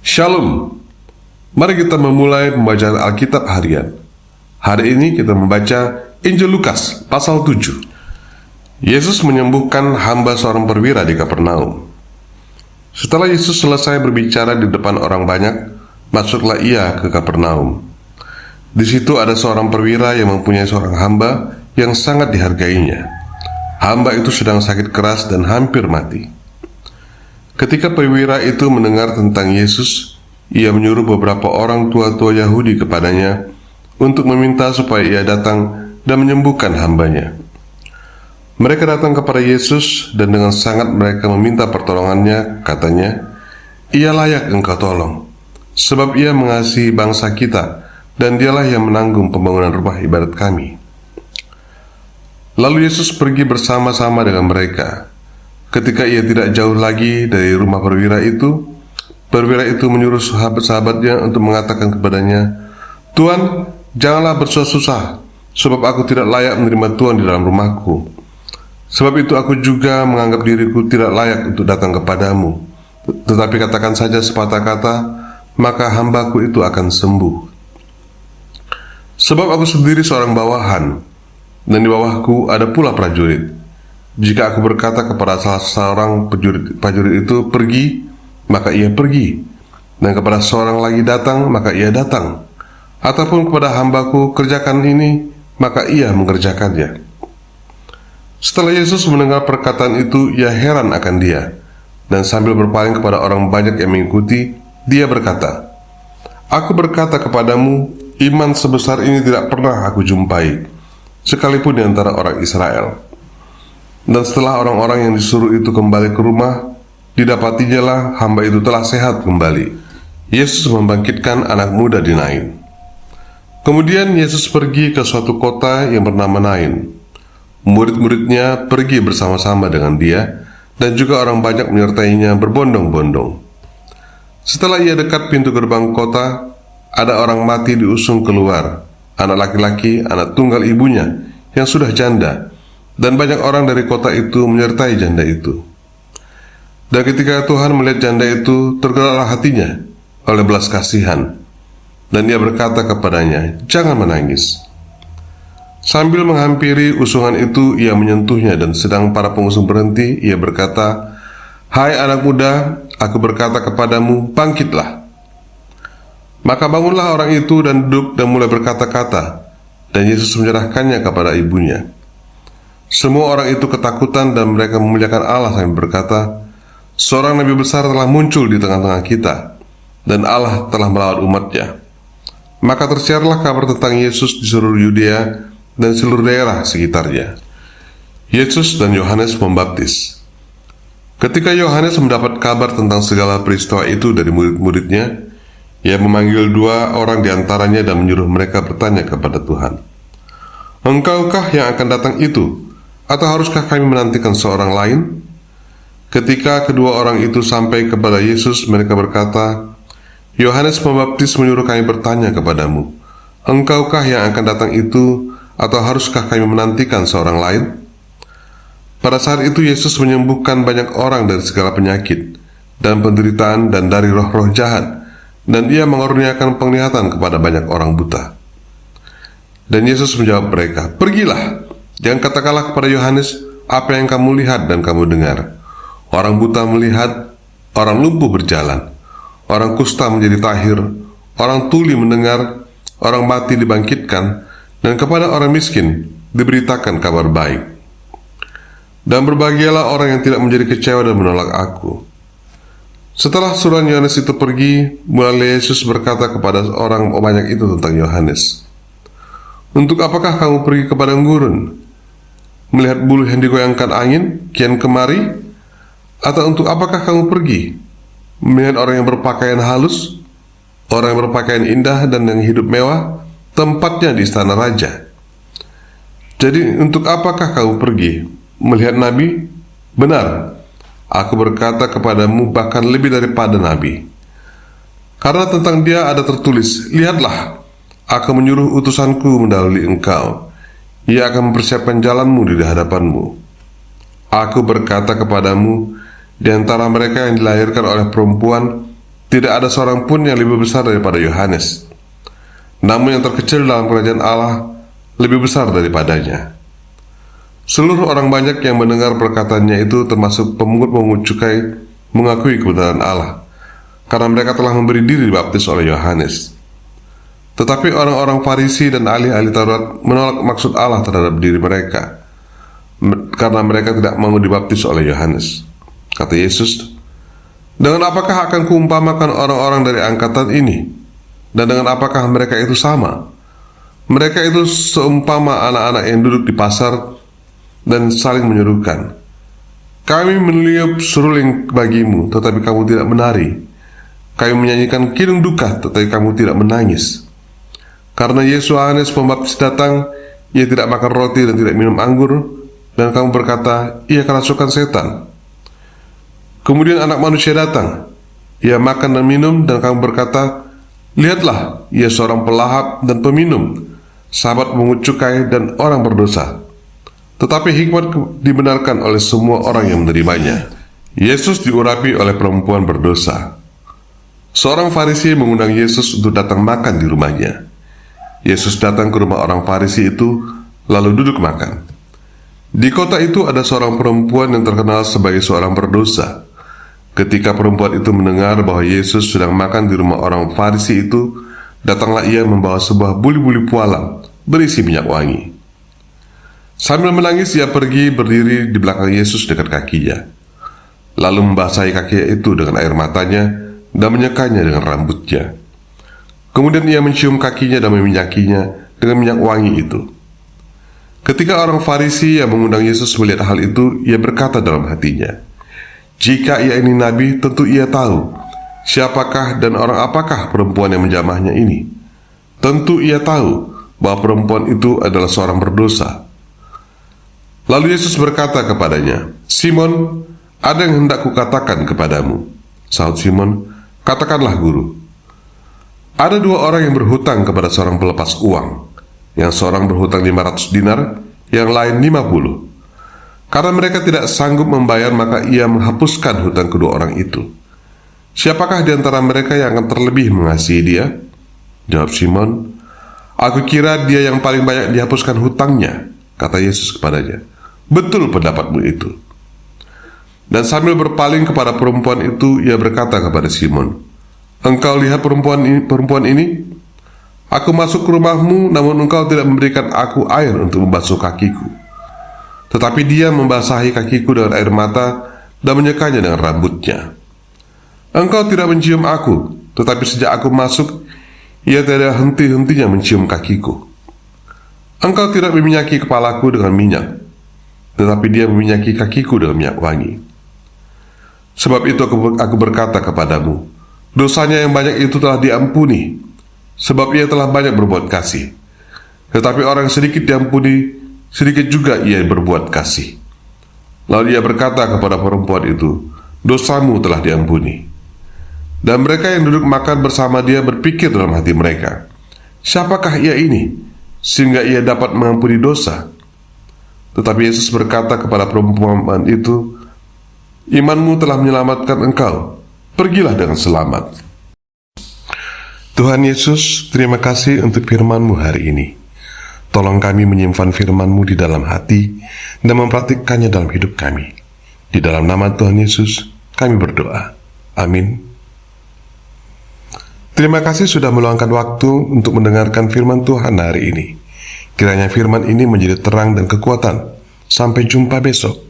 Shalom. Mari kita memulai pembacaan Alkitab harian. Hari ini kita membaca Injil Lukas pasal 7. Yesus menyembuhkan hamba seorang perwira di Kapernaum. Setelah Yesus selesai berbicara di depan orang banyak, masuklah ia ke Kapernaum. Di situ ada seorang perwira yang mempunyai seorang hamba yang sangat dihargainya. Hamba itu sedang sakit keras dan hampir mati. Ketika perwira itu mendengar tentang Yesus, ia menyuruh beberapa orang tua-tua Yahudi kepadanya untuk meminta supaya ia datang dan menyembuhkan hambanya. Mereka datang kepada Yesus dan dengan sangat mereka meminta pertolongannya, katanya, "Ia layak engkau tolong, sebab ia mengasihi bangsa kita dan dialah yang menanggung pembangunan rumah ibadat kami." Lalu Yesus pergi bersama-sama dengan mereka. Ketika ia tidak jauh lagi dari rumah perwira itu menyuruh sahabat-sahabatnya untuk mengatakan kepadanya, "Tuan, janganlah bersusah-susah, sebab aku tidak layak menerima Tuhan di dalam rumahku. Sebab itu aku juga menganggap diriku tidak layak untuk datang kepadamu. Tetapi katakan saja sepatah kata, maka hambaku itu akan sembuh. Sebab aku sendiri seorang bawahan, dan di bawahku ada pula prajurit. Jika aku berkata kepada salah seorang prajurit itu pergi, maka ia pergi. Dan kepada seorang lagi datang, maka ia datang. Ataupun kepada hambaku kerjakan ini, maka ia mengerjakannya." Setelah Yesus mendengar perkataan itu, ia heran akan dia. Dan sambil berpaling kepada orang banyak yang mengikuti, dia berkata, "Aku berkata kepadamu, iman sebesar ini tidak pernah aku jumpai, sekalipun di antara orang Israel." Dan setelah orang-orang yang disuruh itu kembali ke rumah, didapatinya lah hamba itu telah sehat kembali. Yesus membangkitkan anak muda di Nain. Kemudian Yesus pergi ke suatu kota yang bernama Nain. Murid-muridnya pergi bersama-sama dengan dia, dan juga orang banyak menyertainya berbondong-bondong. Setelah ia dekat pintu gerbang kota, ada orang mati diusung keluar, anak laki-laki, anak tunggal ibunya, yang sudah janda. Dan banyak orang dari kota itu menyertai janda itu. Dan ketika Tuhan melihat janda itu, tergeraklah hatinya oleh belas kasihan. Dan ia berkata kepadanya, "Jangan menangis." Sambil menghampiri usungan itu, ia menyentuhnya, dan sedang para pengusung berhenti, ia berkata, "Hai anak muda, aku berkata kepadamu, bangkitlah." Maka bangunlah orang itu dan duduk dan mulai berkata-kata, dan Yesus menyerahkannya kepada ibunya. Semua orang itu ketakutan dan mereka memuliakan Allah sambil berkata, "Seorang nabi besar telah muncul di tengah-tengah kita, dan Allah telah melawat umatnya." Maka tersiarlah kabar tentang Yesus di seluruh Yudea dan seluruh daerah sekitarnya. Yesus dan Yohanes membaptis. Ketika Yohanes mendapat kabar tentang segala peristiwa itu dari murid-muridnya, ia memanggil 2 orang di antaranya dan menyuruh mereka bertanya kepada Tuhan, "Engkaukah yang akan datang itu? Atau haruskah kami menantikan seorang lain?" Ketika kedua orang itu sampai kepada Yesus, mereka berkata, "Yohanes Pembaptis menyuruh kami bertanya kepadamu, engkaukah yang akan datang itu, atau haruskah kami menantikan seorang lain?" Pada saat itu Yesus menyembuhkan banyak orang dari segala penyakit dan penderitaan dan dari roh-roh jahat, dan ia mengaruniakan penglihatan kepada banyak orang buta. Dan Yesus menjawab mereka, "Pergilah, jangan katakanlah kepada Yohanes apa yang kamu lihat dan kamu dengar. Orang buta melihat, orang lumpuh berjalan, orang kusta menjadi tahir, orang tuli mendengar, orang mati dibangkitkan, dan kepada orang miskin diberitakan kabar baik. Dan berbahagialah orang yang tidak menjadi kecewa dan menolak aku." Setelah suruhan Yohanes itu pergi, mulai Yesus berkata kepada orang banyak itu tentang Yohanes, "Untuk apakah kamu pergi ke padang gurun, melihat buluh yang digoyangkan angin, kian kemari? Atau untuk apakah kamu pergi, melihat orang yang berpakaian halus, orang yang berpakaian indah dan yang hidup mewah, tempatnya di istana raja? Jadi untuk apakah kamu pergi, melihat nabi? Benar, aku berkata kepadamu, bahkan lebih daripada nabi. Karena tentang dia ada tertulis, 'Lihatlah, aku menyuruh utusanku mendahului engkau. Ia akan mempersiapkan jalanmu di hadapanmu.' Aku berkata kepadamu, di antara mereka yang dilahirkan oleh perempuan, Tidak ada seorang pun yang lebih besar daripada Yohanes. Namun yang terkecil dalam kerajaan Allah lebih besar daripadanya. Seluruh orang banyak yang mendengar perkataannya itu, termasuk pemungut-pemungut cukai, mengakui kebenaran Allah, karena mereka telah memberi diri dibaptis oleh Yohanes. Tetapi orang-orang Farisi dan ahli-ahli Taurat menolak maksud Allah terhadap diri mereka, karena mereka tidak mau dibaptis oleh Yohanes. Kata Yesus, "Dengan apakah akan kuumpamakan orang-orang dari angkatan ini? Dan dengan apakah mereka itu sama? Mereka itu seumpama anak-anak yang duduk di pasar dan saling menyerukan, 'Kami meniup seruling bagimu, tetapi kamu tidak menari. Kami menyanyikan kidung duka, tetapi kamu tidak menangis.' Karena Yesus Yohanes Pembaptis datang, ia tidak makan roti dan tidak minum anggur, dan kamu berkata, 'Ia kerasukan setan.' Kemudian Anak Manusia datang, ia makan dan minum, dan kamu berkata, 'Lihatlah, ia seorang pelahap dan peminum, sahabat pungut cukai dan orang berdosa.' Tetapi hikmat dibenarkan oleh semua orang yang menerimanya." Yesus diurapi oleh perempuan berdosa. Seorang Farisi mengundang Yesus untuk datang makan di rumahnya. Yesus datang ke rumah orang Farisi itu, lalu duduk makan. Di kota itu ada seorang perempuan yang terkenal sebagai seorang berdosa. Ketika perempuan itu mendengar bahwa Yesus sedang makan di rumah orang Farisi itu, datanglah ia membawa sebuah buli-buli pualam berisi minyak wangi. Sambil menangis, ia pergi berdiri di belakang Yesus dekat kakinya, lalu membasahi kakinya itu dengan air matanya dan menyekanya dengan rambutnya. Kemudian ia mencium kakinya dan meminyakinya dengan minyak wangi itu. Ketika orang Farisi yang mengundang Yesus melihat hal itu, ia berkata dalam hatinya, "Jika ia ini nabi, tentu ia tahu siapakah dan orang apakah perempuan yang menjamahnya ini. Tentu ia tahu bahwa perempuan itu adalah seorang berdosa." Lalu Yesus berkata kepadanya, "Simon, ada yang hendak kukatakan kepadamu." Sahut Simon, "Katakanlah, Guru." Ada dua orang yang berhutang kepada seorang pelepas uang. Yang seorang berhutang 500 dinar, yang lain 50. Karena mereka tidak sanggup membayar, maka ia menghapuskan hutang kedua orang itu. "Siapakah di antara mereka yang akan terlebih mengasihi dia?" Jawab Simon, "Aku kira dia yang paling banyak dihapuskan hutangnya." Kata Yesus kepadanya, "Betul pendapatmu itu." Dan sambil berpaling kepada perempuan itu, ia berkata kepada Simon, "Engkau lihat perempuan ini? Aku masuk ke rumahmu, namun engkau tidak memberikan aku air untuk membasuh kakiku. Tetapi dia membasahi kakiku dengan air mata dan menyekanya dengan rambutnya. Engkau tidak mencium aku, tetapi sejak aku masuk, ia tidak henti-hentinya mencium kakiku. Engkau tidak meminyaki kepalaku dengan minyak, tetapi dia meminyaki kakiku dengan minyak wangi. Sebab itu aku berkata kepadamu, dosanya yang banyak itu telah diampuni, sebab ia telah banyak berbuat kasih. Tetapi orang sedikit diampuni, sedikit juga ia berbuat kasih." Lalu ia berkata kepada perempuan itu, "Dosamu telah diampuni." Dan mereka yang duduk makan bersama dia berpikir dalam hati mereka, "Siapakah ia ini, sehingga ia dapat mengampuni dosa?" Tetapi Yesus berkata kepada perempuan itu, "Imanmu telah menyelamatkan engkau. Pergilah dengan selamat." Tuhan Yesus, terima kasih untuk firman-Mu hari ini. Tolong kami menyimpan firman-Mu di dalam hati dan mempraktikkannya dalam hidup kami. Di dalam nama Tuhan Yesus, kami berdoa. Amin. Terima kasih sudah meluangkan waktu untuk mendengarkan firman Tuhan hari ini. Kiranya firman ini menjadi terang dan kekuatan. Sampai jumpa besok.